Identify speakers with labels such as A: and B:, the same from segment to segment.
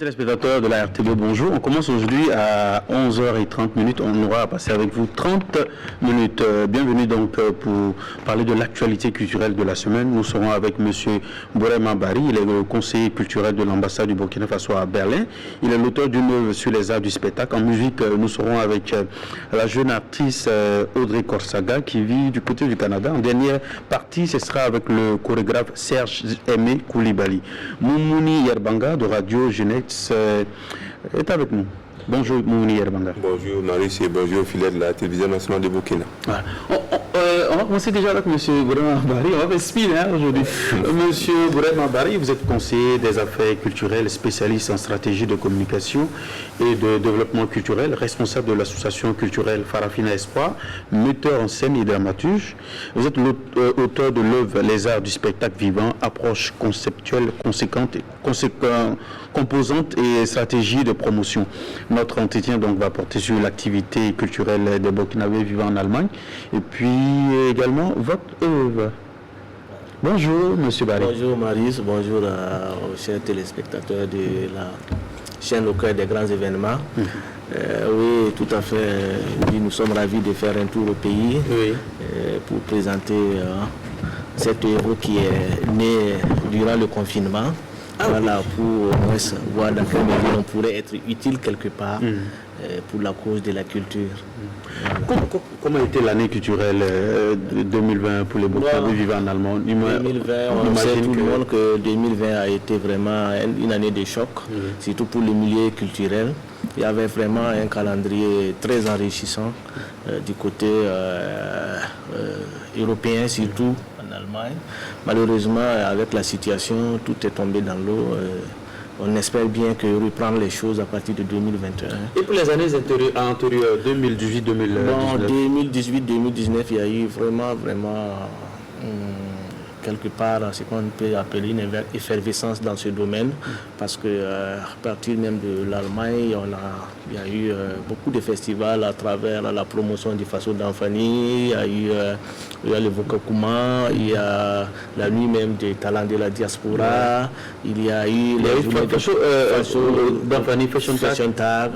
A: Téléspectateurs de la RTB, bonjour. On commence aujourd'hui à 11h30. On aura à passer avec vous 30 minutes. Bienvenue donc pour parler de l'actualité culturelle de la semaine. Nous serons avec M. Bourema Bari. Il est le conseiller culturel de l'ambassade du Burkina Faso à Berlin. Il est l'auteur d'une œuvre sur les arts du spectacle. En musique, nous serons avec la jeune artiste Audrey Korsaga qui vit du côté du Canada. En dernière partie, ce sera avec le chorégraphe Serge Aimé Koulibaly. Moumouni Yerbanga de Radio Genève est avec nous. Bonjour Moumouni Yerbanga.
B: Bonjour Maurice et bonjour fidèles de la télévision nationale de Burkina.
A: Voilà. On va commencer déjà avec M. Bourema Bari. On va faire speed aujourd'hui. Monsieur Bourema Bari, vous êtes conseiller des affaires culturelles, spécialiste en stratégie de communication et de développement culturel, responsable de l'association culturelle Farafina Espoir, metteur en scène et dramaturge. Vous êtes l'auteur de l'œuvre Les Arts du spectacle vivant, approche conceptuelle, composante et stratégie de promotion. Notre entretien donc va porter sur l'activité culturelle des Burkinabés vivant en Allemagne et puis également votre œuvre. Bonjour Monsieur Bari.
C: Bonjour Maurice, bonjour aux chers téléspectateurs de la chaîne au cœur des grands événements. Oui, tout à fait. Oui, nous sommes ravis de faire un tour au pays pour présenter cette œuvre qui est née durant le confinement. Voilà, pour au moins voir dans quelle mesure on pourrait être utile quelque part pour la cause de la culture.
A: Voilà. Comment était l'année culturelle 2020 pour les Burkinabés vivant en Allemagne?
C: 2020, on sait tout le monde que 2020 a été vraiment une année de choc, surtout pour le milieu culturel. Il y avait vraiment un calendrier très enrichissant du côté européen surtout. En Allemagne. Malheureusement, avec la situation, tout est tombé dans l'eau. On espère bien que reprendre les choses à partir de 2021.
A: Et pour les années antérieures, 2018-2019
C: 2018-2019, il y a eu vraiment quelque part ce qu'on peut appeler une effervescence dans ce domaine, parce que à partir même de l'Allemagne, il y a eu beaucoup de festivals à travers la promotion du Faso d'Anfani, il y a le Vokakuma, il y a la nuit même des talents de la diaspora, il y a eu le Faso d'Anfani Fashion Tag,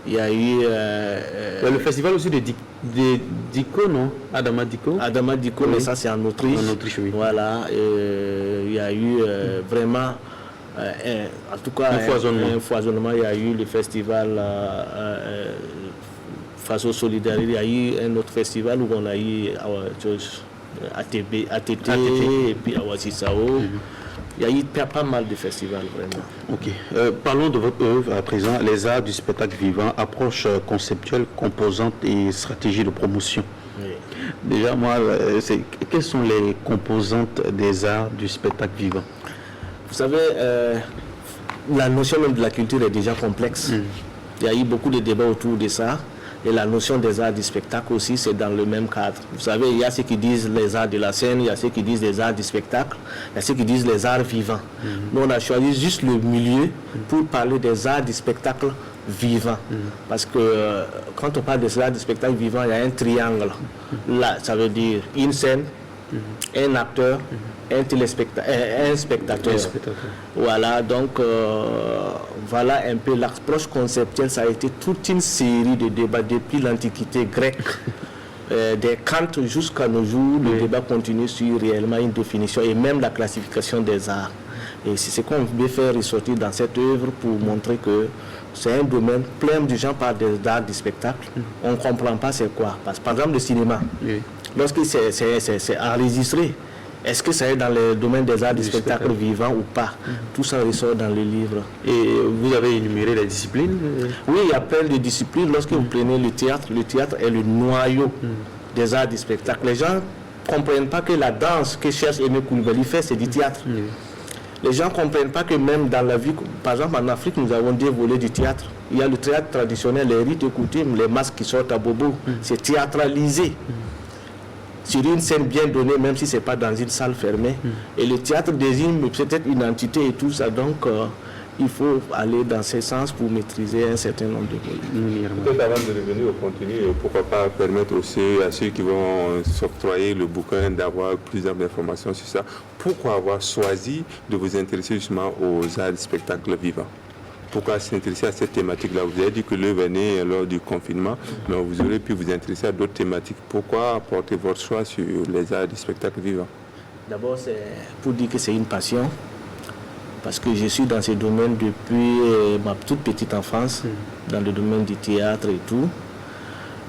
C: il y a eu
A: le festival aussi de Diko, non? Adama Diko,
C: mais ça c'est en Autriche.
A: En Autriche, oui.
C: Voilà, il y a eu vraiment, en tout cas, un foisonnement. Il y a eu le festival Faso Solidarité, il y a eu un autre festival où on a eu ATT et puis Awasisao. Il y a eu pas mal de festivals, vraiment.
A: Ok. Parlons de votre œuvre à présent, Les Arts du spectacle vivant, approche conceptuelle, composante et stratégie de promotion. Oui. Déjà, moi, quelles sont les composantes des arts du spectacle vivant?
C: Vous savez, la notion même de la culture est déjà complexe. Il y a eu beaucoup de débats autour de ça. Et la notion des arts du spectacle aussi, c'est dans le même cadre. Vous savez, il y a ceux qui disent les arts de la scène, il y a ceux qui disent les arts du spectacle, il y a ceux qui disent les arts vivants. Nous, on a choisi juste le milieu pour parler des arts du spectacle vivant. Parce que quand on parle des arts du spectacle vivant, il y a un triangle. Là, ça veut dire une scène, un acteur, un spectateur. Voilà, donc voilà un peu l'approche conceptuelle. Ça a été toute une série de débats depuis l'Antiquité grecque, des Kant jusqu'à nos jours. Le débat continue sur réellement une définition et même la classification des arts. Et c'est ce qu'on veut faire ressortir dans cette œuvre pour montrer que c'est un domaine plein de gens parlent des arts du spectacle. On ne comprend pas c'est quoi. Parce que par exemple le cinéma, lorsque c'est enregistré, est-ce que ça est dans le domaine des arts du spectacle vivant ou pas? Tout ça ressort dans le livre.
A: Et vous avez énuméré les disciplines?
C: Oui, il y a plein de disciplines. Lorsque vous prenez le théâtre est le noyau des arts du spectacle. Les gens ne comprennent pas que la danse que cherche Aimé Koulibaly fait, c'est du théâtre. Les gens ne comprennent pas que même dans la vie, par exemple en Afrique, nous avons deux volets du théâtre. Il y a le théâtre traditionnel, les rites et coutumes, les masques qui sortent à bobo. C'est théâtralisé. Sur une scène bien donnée, même si ce n'est pas dans une salle fermée. Et le théâtre désigne peut-être une entité et tout ça. Donc, il faut aller dans ce sens pour maîtriser un certain nombre de volets.
B: Peut-être avant de revenir au contenu, pourquoi pas permettre aussi à ceux qui vont s'octroyer le bouquin d'avoir plusieurs informations sur ça. Pourquoi avoir choisi de vous intéresser justement aux arts du spectacle vivant? pourquoi s'intéresser à cette thématique-là? Vous avez dit que l'œuvre est née lors du confinement, mais vous aurez pu vous intéresser à d'autres thématiques. Pourquoi porter votre choix sur les arts du spectacle vivant?
C: D'abord, c'est pour dire que c'est une passion, parce que je suis dans ce domaine depuis ma toute petite enfance, dans le domaine du théâtre et tout.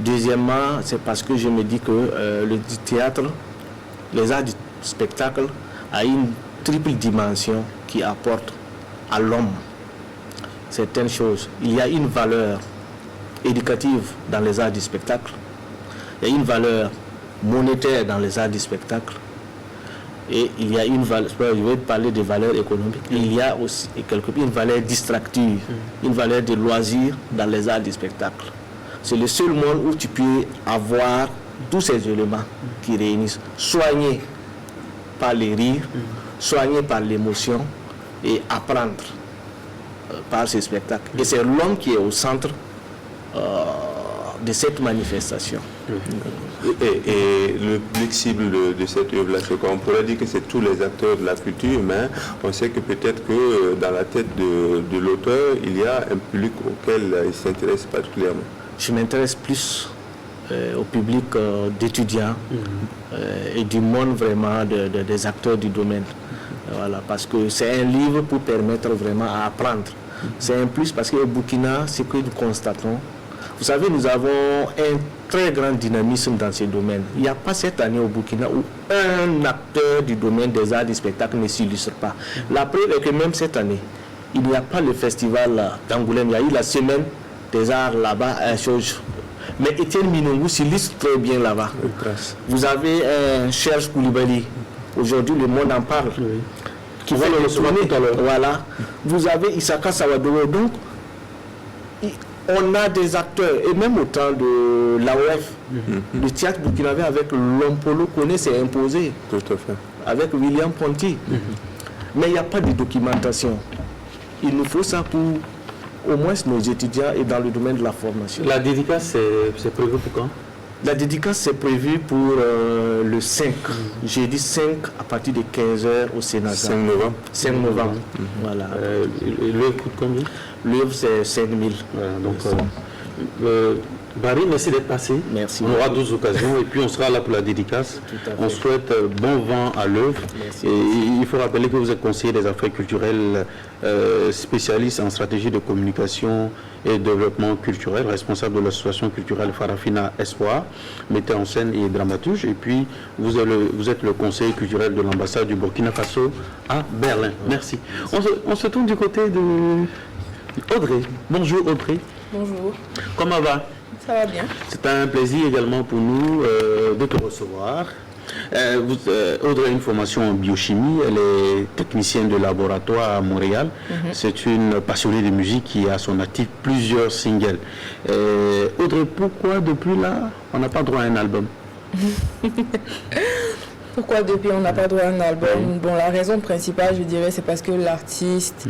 C: Deuxièmement, c'est parce que je me dis que le théâtre, les arts du spectacle, a une triple dimension qui apporte à l'homme certaines choses. Il y a une valeur éducative dans les arts du spectacle, il y a une valeur monétaire dans les arts du spectacle, et il y a une valeur, je vais parler de valeur économique, il y a aussi une valeur distractive, une valeur de loisir dans les arts du spectacle. C'est le seul monde où tu peux avoir tous ces éléments qui réunissent, soignés par les rires, soignés par l'émotion et apprendre par ce spectacle. Et c'est l'homme qui est au centre de cette manifestation.
B: Et le public cible de cette œuvre-là, c'est quoi? On pourrait dire que c'est tous les acteurs de la culture, mais on sait que peut-être que dans la tête de l'auteur, il y a un public auquel il s'intéresse particulièrement.
C: Je m'intéresse plus au public d'étudiants et du monde vraiment des acteurs du domaine. Voilà, parce que c'est un livre pour permettre vraiment à apprendre. C'est un plus parce qu'au Burkina, ce que nous constatons, vous savez, nous avons un très grand dynamisme dans ce domaine. Il n'y a pas cette année au Burkina où un acteur du domaine des arts du spectacle ne s'illustre pas. La preuve est que même cette année, il n'y a pas le festival d'Angoulême, il y a eu la semaine des arts là-bas, mais Étienne Minongou s'illustre très bien là-bas. Vous avez Serge Koulibaly, aujourd'hui le monde en parle, qui va le recevoir tout à l'heure. Voilà. Vous avez Issaka Sawadowo. Donc, on a des acteurs, et même au temps de l'AOF, le théâtre burkinabé avec Lompolo Koné s'est imposé.
B: Tout à fait.
C: Avec William Ponty. Mais il n'y a pas de documentation. Il nous faut ça pour au moins nos étudiants et dans le domaine de la formation.
A: La dédicace, c'est prévu pour quand?
C: La dédicace, c'est prévu pour le 5. J'ai dit 5 à partir de 15h au Sénat.
B: 5 novembre.
C: 5 novembre. Voilà.
A: L'œuvre coûte combien?
C: L'œuvre, c'est 5 000.
A: Voilà, donc, Barry, merci d'être passé.
C: Merci.
A: On aura d'autres occasions et puis on sera là pour la dédicace. On souhaite bon vent à l'œuvre. Et il faut rappeler que vous êtes conseiller des affaires culturelles, spécialiste en stratégie de communication et développement culturel, responsable de l'association culturelle Farafina Espoir, metteur en scène et dramaturge. Et puis vous êtes le conseiller culturel de l'ambassade du Burkina Faso à Berlin. Merci. On se tourne du côté de Audrey. Bonjour Audrey.
D: Bonjour.
A: Comment va?
D: Ça va bien.
A: C'est un plaisir également pour nous de te recevoir. Audrey a une formation en biochimie, elle est technicienne de laboratoire à Montréal. C'est une passionnée de musique qui a à son actif plusieurs singles. Audrey, pourquoi depuis là, on n'a pas droit à un album?
D: Pourquoi depuis on n'a pas droit à un album? Bon, la raison principale, je dirais, c'est parce que l'artiste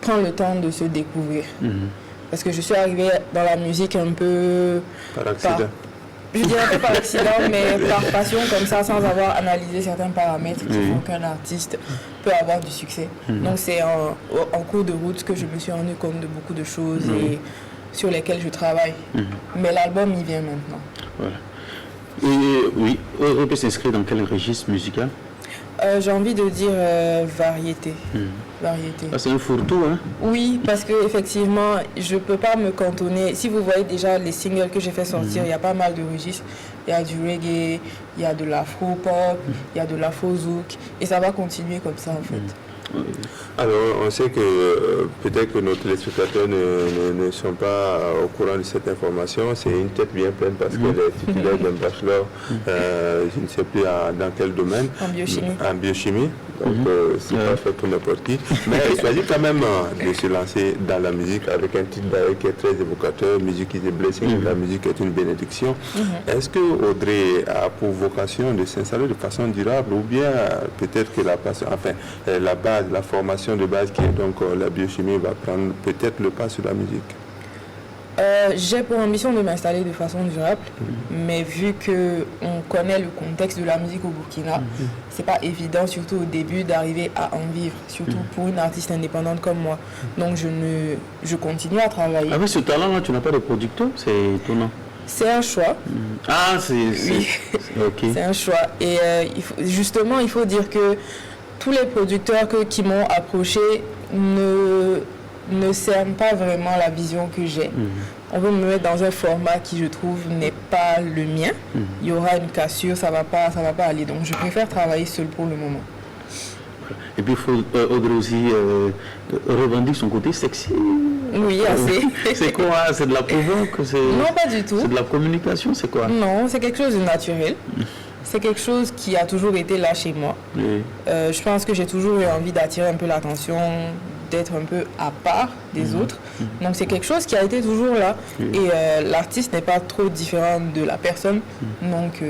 D: prend le temps de se découvrir. Parce que je suis arrivée dans la musique un peu...
B: Par accident.
D: Je dirais pas par accident, mais par passion comme ça, sans avoir analysé certains paramètres qui font qu'un artiste peut avoir du succès. Donc c'est en cours de route que je me suis rendu compte de beaucoup de choses et sur lesquelles je travaille. Mais l'album, il vient maintenant.
A: Voilà. Et oui, on peut s'inscrire dans quel registre musical?
D: J'ai envie de dire variété. Variété.
A: Ah, c'est un fourre-tout, hein?
D: Oui, parce que effectivement, je ne peux pas me cantonner. Si vous voyez déjà les singles que j'ai fait sortir, il y a pas mal de registres. Il y a du reggae, il y a de l'afro-pop, il y a de l'afro-zouk. Et ça va continuer comme ça, en fait.
B: Alors, on sait que peut-être que nos téléspectateurs ne sont pas au courant de cette information. C'est une tête bien pleine parce qu'elle est titulaire d'un bachelor, je ne sais plus dans quel domaine.
D: En biochimie.
B: En biochimie. Donc, c'est pas fait pour n'importe qui. Mais elle choisit quand même de se lancer dans la musique avec un titre d'ailleurs qui est très évocateur. Music is a blessing. La musique est une bénédiction. Est-ce que Audrey a pour vocation de s'installer de façon durable ou bien peut-être que la base, la formation de base qui est donc la biochimie va prendre peut-être le pas sur la musique?
D: J'ai pour ambition de m'installer de façon durable, mais vu qu'on connaît le contexte de la musique au Burkina, c'est pas évident, surtout au début, d'arriver à en vivre, surtout pour une artiste indépendante comme moi. Donc je continue à travailler.
A: Avec ce talent-là, tu n'as pas de producteur, c'est étonnant.
D: C'est un choix.
A: Ah,
D: Oui.
A: Ok.
D: C'est un choix. Et justement, il faut dire que tous les producteurs qui m'ont approché ne cernent pas vraiment la vision que j'ai. On veut me mettre dans un format qui, je trouve, n'est pas le mien. Il y aura une cassure, ça va pas aller. Donc, je préfère travailler seul pour le moment.
A: Et puis, il faut Audrey aussi revendique son côté sexy.
D: Oui, assez.
A: C'est quoi? C'est de la provoque?
D: Non, pas du tout.
A: C'est de la communication? C'est quoi?
D: Non, c'est quelque chose de naturel. C'est quelque chose qui a toujours été là chez moi.
A: Oui.
D: Je pense que j'ai toujours eu envie d'attirer un peu l'attention, d'être un peu à part des autres. Donc c'est quelque chose qui a été toujours là. Et l'artiste n'est pas trop différent de la personne. Donc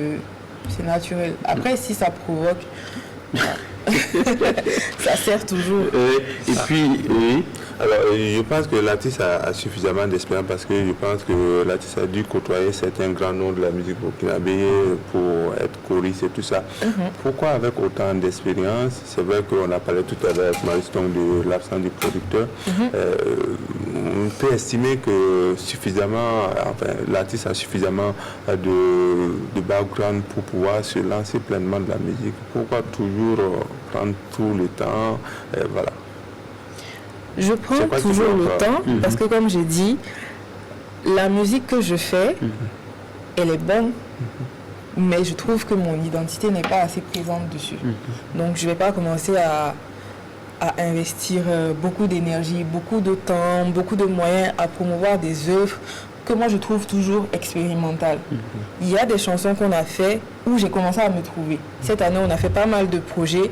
D: c'est naturel. Après, si ça provoque, ça sert toujours.
A: Et puis, oui.
B: Alors, je pense que l'artiste a suffisamment d'expérience parce que je pense que l'artiste a dû côtoyer certains grands noms de la musique burkinabé pour être choriste et tout ça. Pourquoi avec autant d'expérience? C'est vrai qu'on a parlé tout à l'heure avec Maurice donc de l'absence du producteur. On peut estimer que l'artiste a suffisamment de background pour pouvoir se lancer pleinement de la musique. Pourquoi toujours prendre tout le temps? Voilà.
D: Je prends toujours le temps parce que, comme j'ai dit, la musique que je fais, elle est bonne, mais je trouve que mon identité n'est pas assez présente dessus. Donc, je ne vais pas commencer à investir beaucoup d'énergie, beaucoup de temps, beaucoup de moyens à promouvoir des œuvres que moi je trouve toujours expérimentales. Il y a des chansons qu'on a fait où j'ai commencé à me trouver. Cette année, on a fait pas mal de projets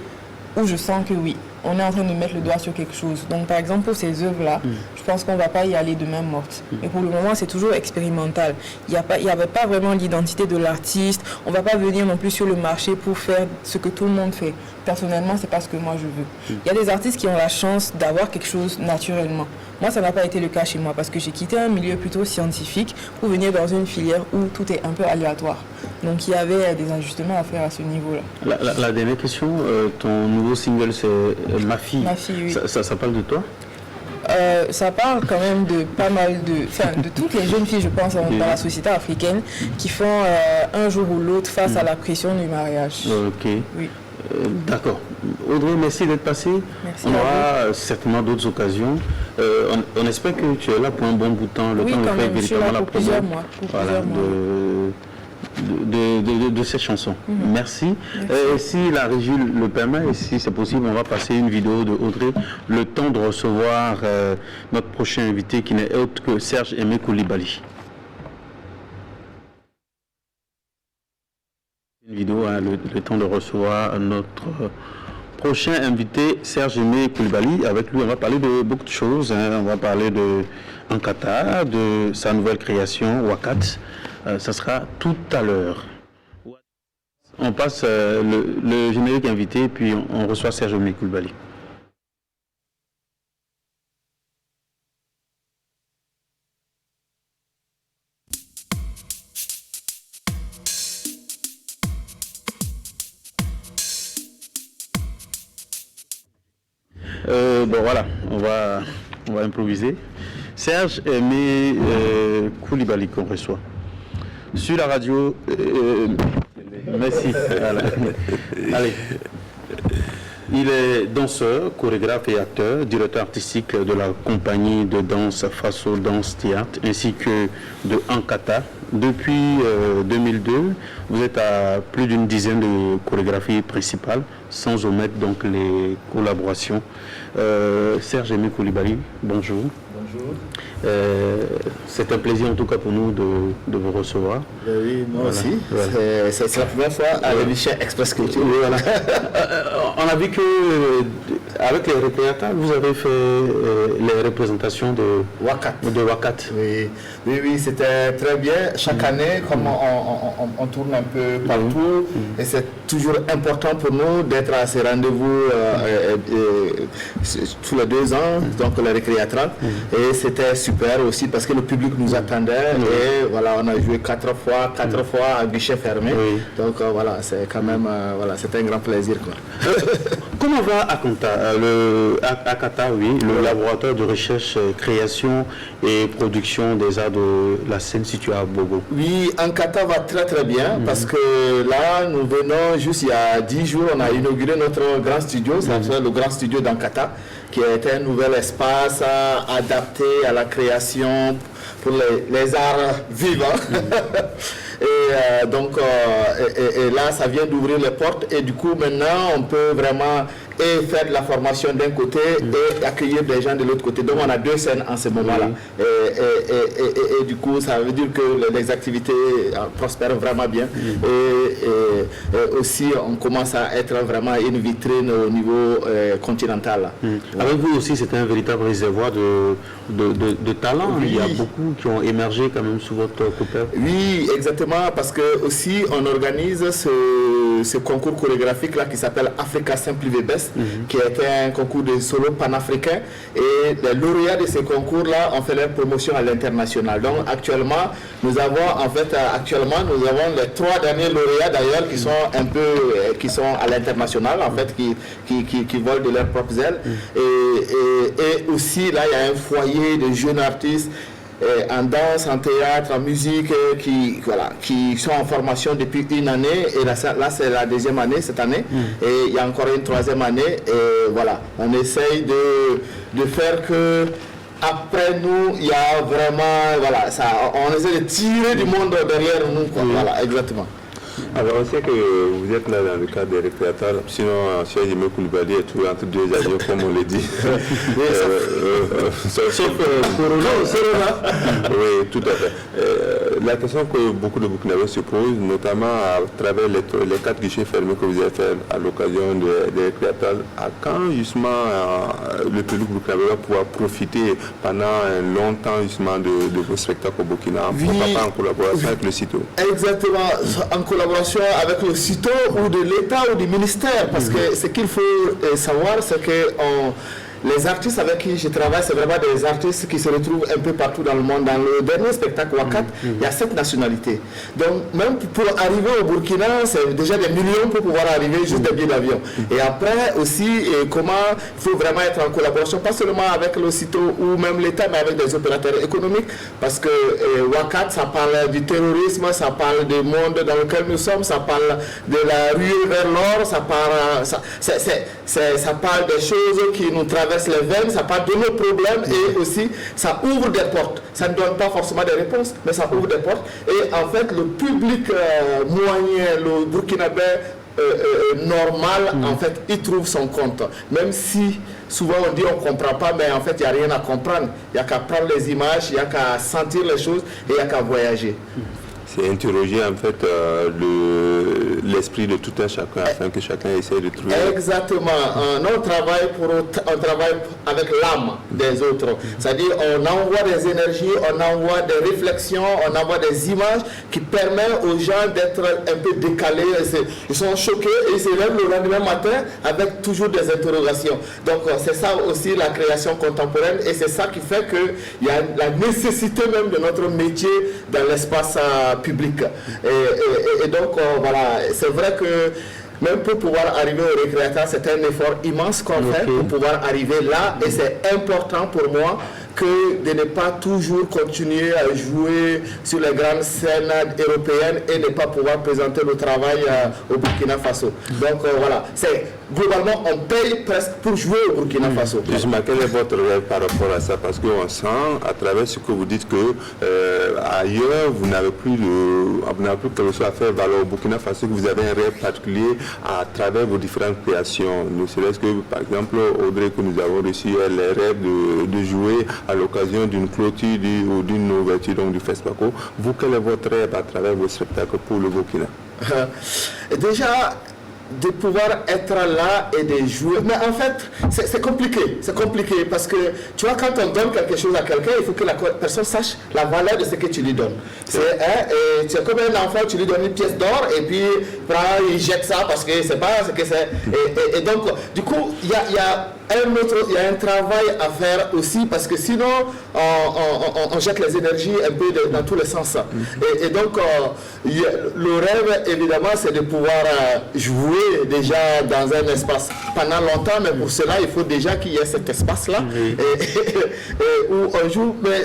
D: où je sens que oui, on est en train de mettre le doigt sur quelque chose. Donc par exemple pour ces œuvres-là, je pense qu'on ne va pas y aller de main morte. Mais pour le moment, c'est toujours expérimental. Il n'y avait pas vraiment l'identité de l'artiste. On ne va pas venir non plus sur le marché pour faire ce que tout le monde fait. Personnellement, ce n'est pas ce que moi je veux. Il y a des artistes qui ont la chance d'avoir quelque chose naturellement. Moi, ça n'a pas été le cas chez moi parce que j'ai quitté un milieu plutôt scientifique pour venir dans une filière où tout est un peu aléatoire. Donc il y avait des ajustements à faire à ce niveau-là.
A: La dernière question, ton nouveau single c'est Ma fille.
D: Ma fille, oui.
A: Ça parle de toi?
D: Ça parle quand même de pas mal de toutes les jeunes filles, je pense, dans la société africaine qui font un jour ou l'autre face à la pression du mariage.
A: Ok.
D: Oui.
A: D'accord. Audrey, merci d'être passée.
D: Merci.
A: On aura certainement d'autres occasions. On espère que tu es là pour un bon bout de temps. Le
D: oui,
A: temps de
D: quand
A: faire
D: même, je suis là
A: véritablement
D: pour plusieurs mois.
A: De ces chansons. Merci. Si la régie le permet, et si c'est possible, on va passer une vidéo de Audrey, le temps de recevoir notre prochain invité qui n'est autre que Serge Aimé Coulibaly. Une vidéo, le temps de recevoir notre prochain invité, Serge Aimé Coulibaly. Avec lui, on va parler de beaucoup de choses. On va parler de Ankata, de sa nouvelle création, Wakat. Ça sera tout à l'heure. On passe le générique invité, puis on reçoit Serge Aimé Coulibaly. Bon voilà, on va improviser. Serge Aimé Coulibaly qu'on reçoit. Sur la radio, merci. Allez. Il est danseur, chorégraphe et acteur, directeur artistique de la compagnie de danse Faso Dance Théâtre ainsi que de Ankata. Depuis 2002, vous êtes à plus d'une dizaine de chorégraphies principales, sans omettre donc les collaborations. Serge Aimé Coulibaly, bonjour.
C: Bonjour.
A: C'est un plaisir en tout cas pour nous de vous recevoir.
C: Oui, moi
A: voilà.
C: aussi.
A: Voilà.
C: C'est la première fois à l'émission Express Culture.
A: Oui, voilà. On a vu que avec les représentants, vous avez fait les représentations de Wakat.
C: Oui, c'était très bien. Chaque année, comme on tourne un peu partout, et c'est toujours important pour nous d'être à ces rendez-vous tous les 2 ans, donc le récréateur. Et Et c'était super aussi parce que le public nous attendait. Et voilà, on a joué 4 fois à guichet fermé. Donc voilà, c'est quand même, c'était un grand plaisir, quoi.
A: Comment va Akata, le laboratoire de recherche, création et production des arts de la scène situé à Bogo? Oui,
C: Ankata va très très bien parce que là, nous venons juste il y a 10 jours, on a inauguré notre grand studio, c'est le grand studio d'Ankata, qui est un nouvel espace adapté à la création pour les arts vivants. Et donc, là, ça vient d'ouvrir les portes et du coup, maintenant, on peut vraiment faire de la formation d'un côté et accueillir des gens de l'autre côté. Donc, on a 2 scènes en ce moment-là. Et du coup, ça veut dire que les activités prospèrent vraiment bien. Et aussi, on commence à être vraiment une vitrine au niveau continental.
A: Avec vous aussi, c'est un véritable réservoir de talents. Il y a beaucoup qui ont émergé quand même sous votre coupole.
C: Oui, exactement, parce que aussi on organise ce concours chorégraphique là qui s'appelle Africa Simply the Best, qui est un concours de solo panafricain, et les lauréats de ce concours là ont fait leur promotion à l'international. Donc actuellement nous avons les 3 derniers lauréats d'ailleurs qui sont à l'international en fait, qui volent de leurs propres ailes. Et aussi là il y a un foyer de jeunes artistes en danse, en théâtre, en musique, qui sont en formation depuis une année, et là c'est la 2e année cette année, et il y a encore une 3e année, et voilà, on essaye de faire que après nous, il y a vraiment, voilà, on essaie de tirer du monde derrière nous, quoi. Voilà, exactement.
B: Alors on sait que vous êtes là dans le cadre des récréateurs, sinon Cheikh Jimé Koulibaly est toujours entre 2 avions comme on le dit. Sauf Corona. Oui, tout à fait. La question que beaucoup de Burkinabés se posent, notamment à travers les 4 guichets fermés que vous avez fait à l'occasion des récréateurs, à quand justement le public burkinabé va pouvoir profiter pendant un long temps justement de vos spectacles au Burkina, pourquoi pas en collaboration avec le CITO?
C: Exactement, en collaboration avec le CITO ou de l'État ou du ministère, parce que ce qu'il faut savoir, c'est que les artistes avec qui je travaille, c'est vraiment des artistes qui se retrouvent un peu partout dans le monde. Dans le dernier spectacle Wakat, il y a 7 nationalités. Donc même pour arriver au Burkina, c'est déjà des millions pour pouvoir arriver, juste des billets d'avion. Et après aussi, comment il faut vraiment être en collaboration, pas seulement avec le CITO ou même l'État, mais avec des opérateurs économiques, parce que Wakat, ça parle du terrorisme, ça parle du monde dans lequel nous sommes, ça parle de la ruée vers l'or, ça parle des choses qui nous traversent les veines, ça parle de nos problèmes, et aussi ça ouvre des portes. Ça ne donne pas forcément des réponses, mais ça ouvre des portes. Et en fait, le public moyen, le burkinabé normal, en fait, il trouve son compte. Même si souvent on dit on ne comprend pas, mais en fait, il n'y a rien à comprendre. Il n'y a qu'à prendre les images, il n'y a qu'à sentir les choses, et il n'y a qu'à voyager.
B: C'est interroger en fait l'esprit de tout un chacun afin que chacun essaie de trouver.
C: Exactement. On travaille avec l'âme des autres. C'est-à-dire on envoie des énergies, on envoie des réflexions, on envoie des images qui permettent aux gens d'être un peu décalés. Ils sont choqués et ils se lèvent le lendemain matin avec toujours des interrogations. Donc c'est ça aussi la création contemporaine, et c'est ça qui fait qu'il y a la nécessité même de notre métier dans l'espace public. Et donc voilà, c'est vrai que même pour pouvoir arriver au récréateur, c'est un effort immense qu'on fait pour pouvoir arriver là, et c'est important pour moi que de ne pas toujours continuer à jouer sur les grandes scènes européennes et ne pas pouvoir présenter le travail au Burkina Faso. Donc voilà, c'est globalement on paye presque pour jouer au Burkina Faso.
B: Justement, quel est votre rêve par rapport à ça? Parce qu'on sent à travers ce que vous dites que ailleurs vous n'avez plus quelque chose à faire valoir au Burkina Faso, que vous avez un rêve particulier à travers vos différentes créations. Ne serait-ce que par exemple Audrey que nous avons reçu, elle rêve de jouer à l'occasion d'une clôture ou d'une ouverture du FESPACO. Vous, quel est votre rêve à travers vos spectacles pour le Burkina?
C: Déjà, de pouvoir être là et de jouer. Mais en fait, c'est compliqué. C'est compliqué parce que, tu vois, quand on donne quelque chose à quelqu'un, il faut que la personne sache la valeur de ce que tu lui donnes. C'est comme un enfant, tu lui donnes une pièce d'or et puis il jette ça parce que c'est pas ce que c'est. Et donc, du coup, il y a
E: il y a un travail à faire aussi parce que sinon on jette les énergies un peu dans tous les sens. Et donc le rêve évidemment c'est de pouvoir jouer déjà dans un espace pendant longtemps, mais pour cela il faut déjà qu'il y ait cet espace là où on joue, mais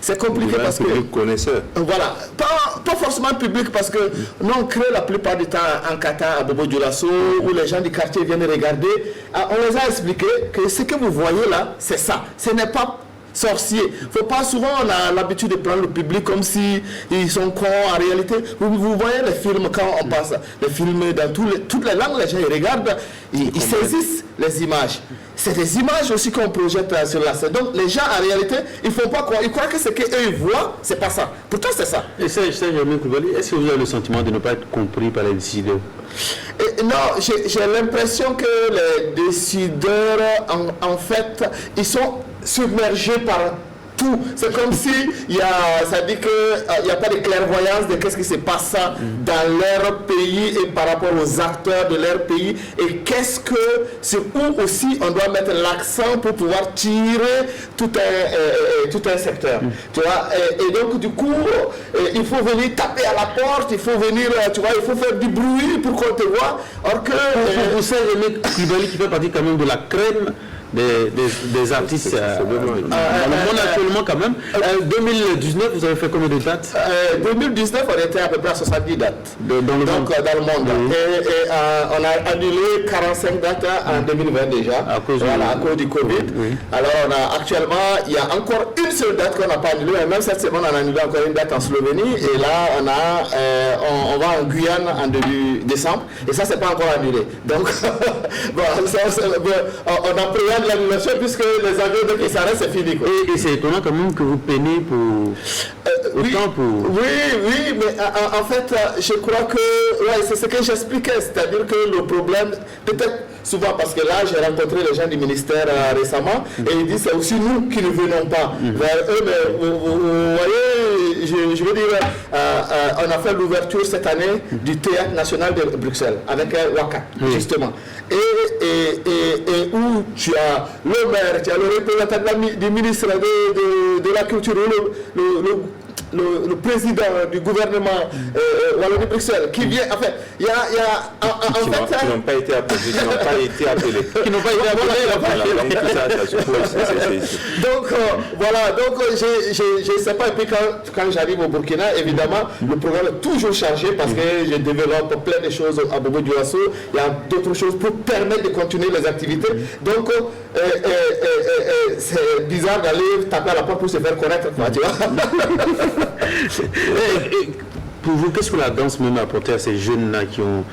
E: c'est compliqué parce que
B: connaisseur.
E: Voilà, pas forcément public parce que nous on crée la plupart du temps en Qatar à Bobo Dioulasso où les gens du quartier viennent regarder. On les a expliqué que ce que vous voyez là, c'est ça. Ce n'est pas sorcier. Faut pas, souvent on a l'habitude de prendre le public comme si ils sont cons. En réalité, vous voyez les films quand on passe, les films dans toutes les langues, les gens ils regardent, ils saisissent les images. C'est des images aussi qu'on projette sur la scène. Donc les gens en réalité, ils font pas quoi. Ils croient que ce qu'eux ils voient, c'est pas ça. Pourtant c'est ça.
A: Et ça, Germain Coulibaly, est-ce que vous avez le sentiment de ne pas être compris par les décideurs?
E: Non, j'ai l'impression que les décideurs, en fait, ils sont submergés par tout. C'est comme si ça dit qu'il n'y a pas de clairvoyance de qu'est-ce qui se passe dans leur pays et par rapport aux acteurs de leur pays. Et c'est où aussi on doit mettre l'accent pour pouvoir tirer tout un secteur. Tu vois, et donc du coup, il faut venir taper à la porte, il faut venir, tu vois, il faut faire du bruit pour qu'on te voit. Or que...
A: Vous savez, Germain Coulibaly qui fait partie quand même de la crème des artistes dans le monde actuellement quand même. 2019, vous avez fait combien de dates?
E: 2019, on était à peu près à 70 dates dans le monde. Et on a annulé 45 dates en 2020 déjà, à cause du Covid. Alors actuellement, il y a encore une seule date qu'on n'a pas annulée, et même cette semaine on a annulé encore une date en Slovénie, et là on va en Guyane en début décembre, et ça c'est pas encore annulé. Donc on appréhende l'annulation puisque les avions dès qu'ils s'arrêtent c'est fini.
A: Et c'est étonnant quand même que vous peinez pour...
E: Oui, mais en fait, je crois que c'est ce que j'expliquais, c'est-à-dire que le problème, peut-être souvent parce que là, j'ai rencontré les gens du ministère récemment et ils disent c'est aussi nous qui ne venons pas vers eux, mais vous voyez, je veux dire, on a fait l'ouverture cette année du Théâtre National de Bruxelles avec Waka, justement. Et où tu as le maire, tu as le représentant du ministre de la Culture, le président du gouvernement Wallonie-Bruxelles qui vient, en fait, il y a
B: qui n'ont pas été appelés,
E: donc voilà, donc je ne sais pas, et puis quand j'arrive au Burkina, évidemment, le programme est toujours chargé parce que je développe plein de choses à Bobo Dioulasso, il y a d'autres choses pour permettre de continuer les activités, donc c'est bizarre d'aller taper à la porte pour se faire connaître, tu vois.
A: Et pour vous, qu'est-ce que la danse même a apporté à ces jeunes-là qui ont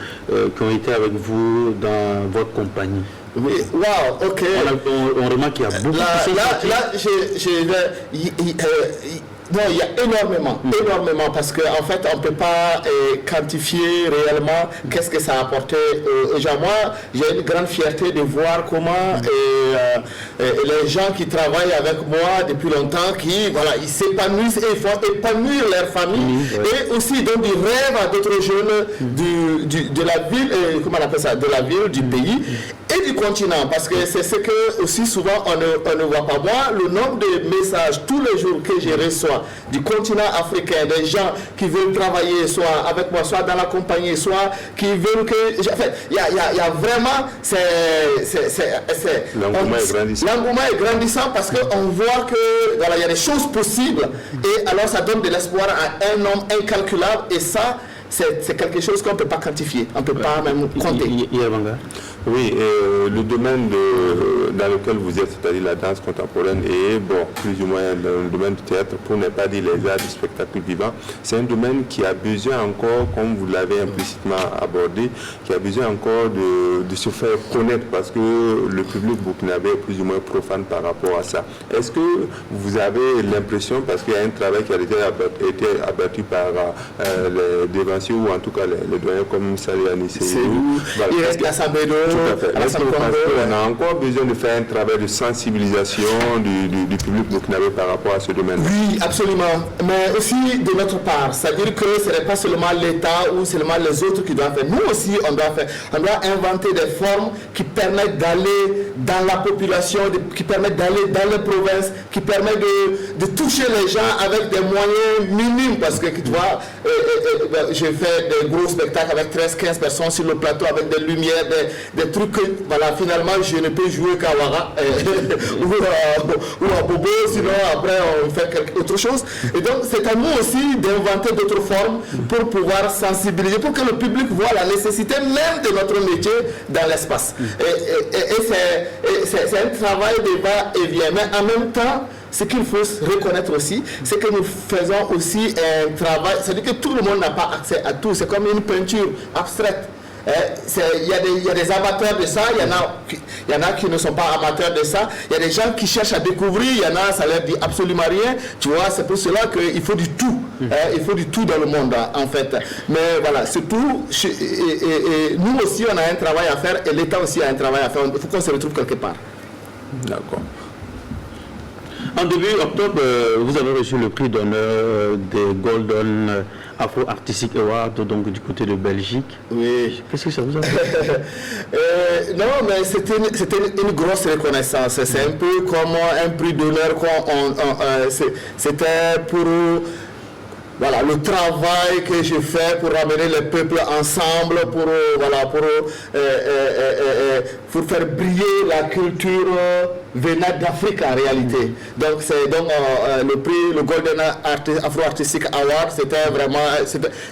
A: été avec vous dans votre compagnie?
E: Oui, wow, ok.
A: On remarque qu'il y a beaucoup de choses.
E: Non, il y a énormément, parce qu'en fait, on ne peut pas quantifier réellement qu'est-ce que ça a apporté aux gens. Moi, j'ai une grande fierté de voir comment les gens qui travaillent avec moi depuis longtemps, ils s'épanouissent et ils font épanouir leur famille et aussi donnent du rêve à d'autres jeunes de la ville, comment on appelle ça, de la ville, du pays et du continent, parce que c'est ce que aussi souvent on ne voit pas. Moi, le nombre de messages tous les jours que je reçois du continent africain, des gens qui veulent travailler soit avec moi, soit dans la compagnie, soit qui veulent que... En fait, il y a vraiment...
B: L'engouement est grandissant.
E: L'engouement est grandissant parce qu'on voit que voilà, il y a des choses possibles et alors ça donne de l'espoir à un nombre incalculable et ça, c'est quelque chose qu'on ne peut pas quantifier, on ne peut pas même compter.
B: Oui, le domaine dans lequel vous êtes, c'est-à-dire la danse contemporaine et plus ou moins le domaine du théâtre, pour ne pas dire les arts du spectacle vivant, c'est un domaine qui a besoin encore, comme vous l'avez implicitement abordé, qui a besoin encore de se faire connaître parce que le public burkinabé est plus ou moins profane par rapport à ça. Est-ce que vous avez l'impression, parce qu'il y a un travail qui a été abattu par les génération, ou en tout cas les doyens comme Saliani Seydou.
E: Voilà. Il reste Alassane Bedo,
B: on a encore besoin de faire un travail de sensibilisation du public burkinabé par rapport à ce domaine-là.
E: Oui, absolument. Mais aussi de notre part, c'est-à-dire que ce n'est pas seulement l'État ou seulement les autres qui doivent faire. Nous aussi, on doit faire. On doit inventer des formes qui permettent d'aller dans la population, qui permettent d'aller dans les provinces, qui permettent de toucher les gens avec des moyens minimes. Parce que tu vois, je fais des gros spectacles avec 13-15 personnes sur le plateau, avec des lumières, des trucs que, voilà, finalement, je ne peux jouer qu'à Ouara ou à Bobo, sinon après on fait autre chose. Et donc c'est à nous aussi d'inventer d'autres formes pour pouvoir sensibiliser, pour que le public voit la nécessité même de notre métier dans l'espace. Et c'est un travail de va et vient. Mais en même temps, ce qu'il faut reconnaître aussi, c'est que nous faisons aussi un travail, c'est-à-dire que tout le monde n'a pas accès à tout. C'est comme une peinture abstraite. Il y a des amateurs de ça, il y en a qui ne sont pas amateurs de ça, il y a des gens qui cherchent à découvrir, il y en a, ça leur dit absolument rien, tu vois, c'est pour cela qu'il faut du tout, il faut du tout dans le monde en fait. Mais voilà, c'est tout, et nous aussi on a un travail à faire, et l'État aussi a un travail à faire, il faut qu'on se retrouve quelque part.
B: D'accord.
A: En début octobre, vous avez reçu le prix d'honneur des Golden Afro Artistic Awards, donc du côté de Belgique.
E: Oui.
A: Qu'est-ce que ça vous a fait?
E: Non, mais c'était une grosse reconnaissance. C'est un peu comme un prix d'honneur. C'était pour voilà, le travail que je fais pour ramener les peuples ensemble, pour faire briller la culture venant d'Afrique en réalité. Donc c'est le prix, le Golden Afro Artistic Award, c'était vraiment,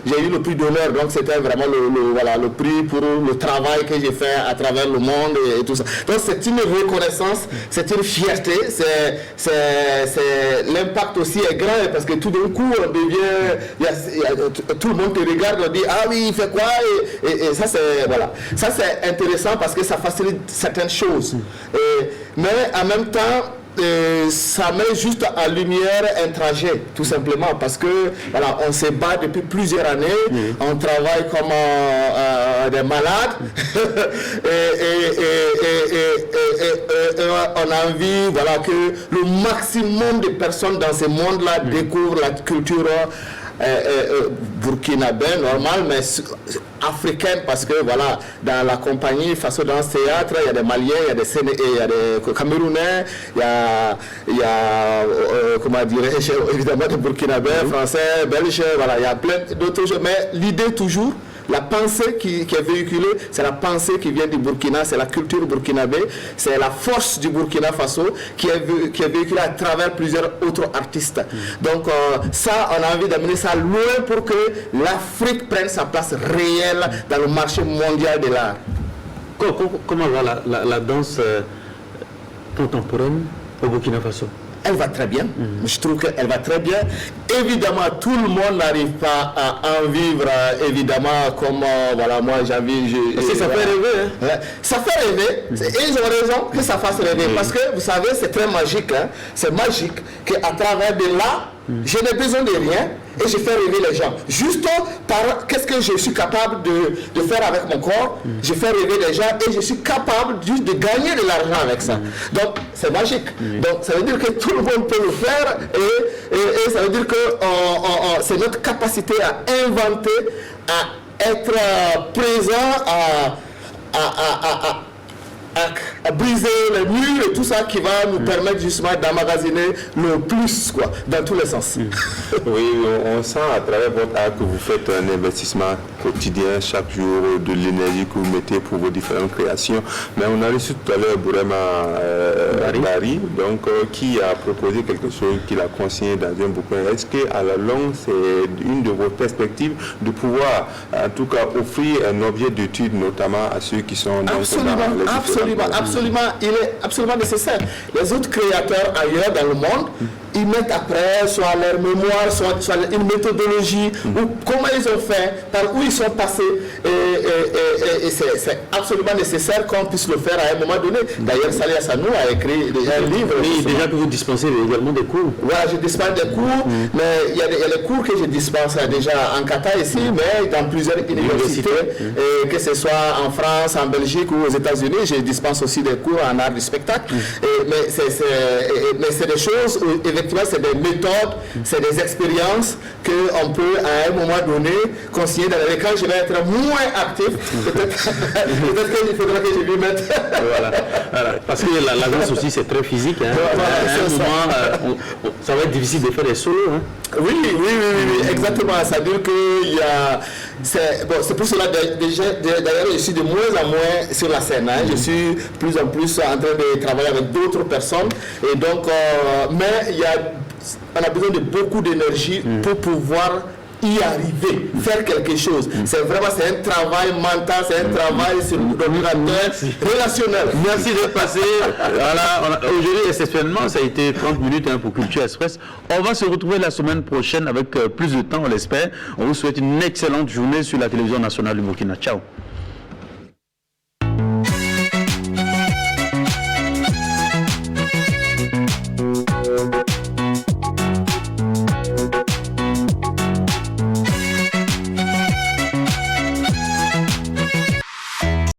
E: j'ai eu le prix d'honneur, donc c'était vraiment le prix pour le travail que j'ai fait à travers le monde et tout ça. Donc c'est une reconnaissance, c'est une fierté, l'impact aussi est grand parce que tout d'un coup on devient, tout le monde te regarde, on dit ah oui il fait quoi et ça c'est voilà, ça c'est intéressant parce que ça facilite certaines choses. Mais en même temps, ça met juste en lumière un trajet, tout simplement, parce que voilà, on se bat depuis plusieurs années, on travaille comme des malades, et on a envie voilà, que le maximum de personnes dans ce monde-là découvrent la culture burkinabé, normal, mais africaine, parce que voilà, dans la compagnie Faso Danse Théâtre, il y a des Maliens, il y a des Camerounais, il y a comment dirais-je, évidemment des Burkinabés, Français, Belges, voilà, il y a plein d'autres choses, mais l'idée toujours, la pensée qui est véhiculée, c'est la pensée qui vient du Burkina, c'est la culture burkinabé, c'est la force du Burkina Faso qui est véhiculée à travers plusieurs autres artistes. Donc ça, on a envie d'amener ça loin pour que l'Afrique prenne sa place réelle dans le marché mondial de l'art.
A: Comment va la danse contemporaine au Burkina Faso?
E: Elle va très bien, je trouve qu'elle va très bien. Évidemment, tout le monde n'arrive pas à en vivre, évidemment, comme voilà, moi j'ai envie.
A: Ça fait rêver. Hein?
E: Ça fait rêver, et ils ont raison que ça fasse rêver, parce que vous savez, c'est très magique. Hein? C'est magique qu'à travers de là, je n'ai besoin de rien et je fais rêver les gens. Juste par qu'est-ce que je suis capable de faire avec mon corps, je fais rêver les gens et je suis capable juste de gagner de l'argent avec ça. Donc c'est magique. Donc ça veut dire que tout le monde peut le faire et ça veut dire que c'est notre capacité à inventer, à être présent, à briser les murs et tout ça qui va nous permettre justement d'emmagasiner le plus, quoi, dans tous les sens.
B: Oui, on sent à travers votre art que vous faites un investissement quotidien, chaque jour, de l'énergie que vous mettez pour vos différentes créations. Mais on a reçu tout à l'heure Bourema Barry, donc, qui a proposé quelque chose qu'il a consigné dans un bouquin. Est-ce qu'à la longue, c'est une de vos perspectives de pouvoir, en tout cas, offrir un objet d'étude, notamment à ceux qui sont dans
E: Absolument, il est absolument nécessaire. Les autres créateurs ailleurs dans le monde, ils mettent après soit leur mémoire, soit une méthodologie, ou comment ils ont fait, par où ils sont passés. Et c'est absolument nécessaire qu'on puisse le faire à un moment donné. D'ailleurs, Salih Hassanou a écrit déjà un livre.
C: Oui, déjà que vous dispensez également des cours.
E: Voilà, je dispense des cours, mais il y a les cours que je dispense déjà en Qatar ici, mais dans plusieurs universités, que ce soit en France, en Belgique ou aux États-Unis, je dispense aussi des cours en art du spectacle. Mais c'est des choses, où, effectivement, c'est des méthodes, c'est des expériences qu'on peut à un moment donné consigner dans les cas. Je vais être moins actif, peut-être qu'il faudra que je lui mette.
A: Voilà. Parce que la danse aussi, c'est très physique. Hein. À un moment, ça va être difficile de faire des solos. Hein.
E: Oui, exactement. Ça veut dire qu'il y a... C'est pour cela, d'ailleurs, je suis de moins en moins sur la scène. Hein. Je suis plus en plus en train de travailler avec d'autres personnes. Et donc, mais on a besoin de beaucoup d'énergie pour pouvoir y arriver, faire quelque chose. C'est un travail mental, c'est un travail sur l'ordinateur relationnel.
A: Merci d'être passé. Voilà, aujourd'hui, exceptionnellement, ça a été 30 minutes pour Culture Express. On va se retrouver la semaine prochaine avec plus de temps, on l'espère. On vous souhaite une excellente journée sur la télévision nationale du Burkina. Ciao.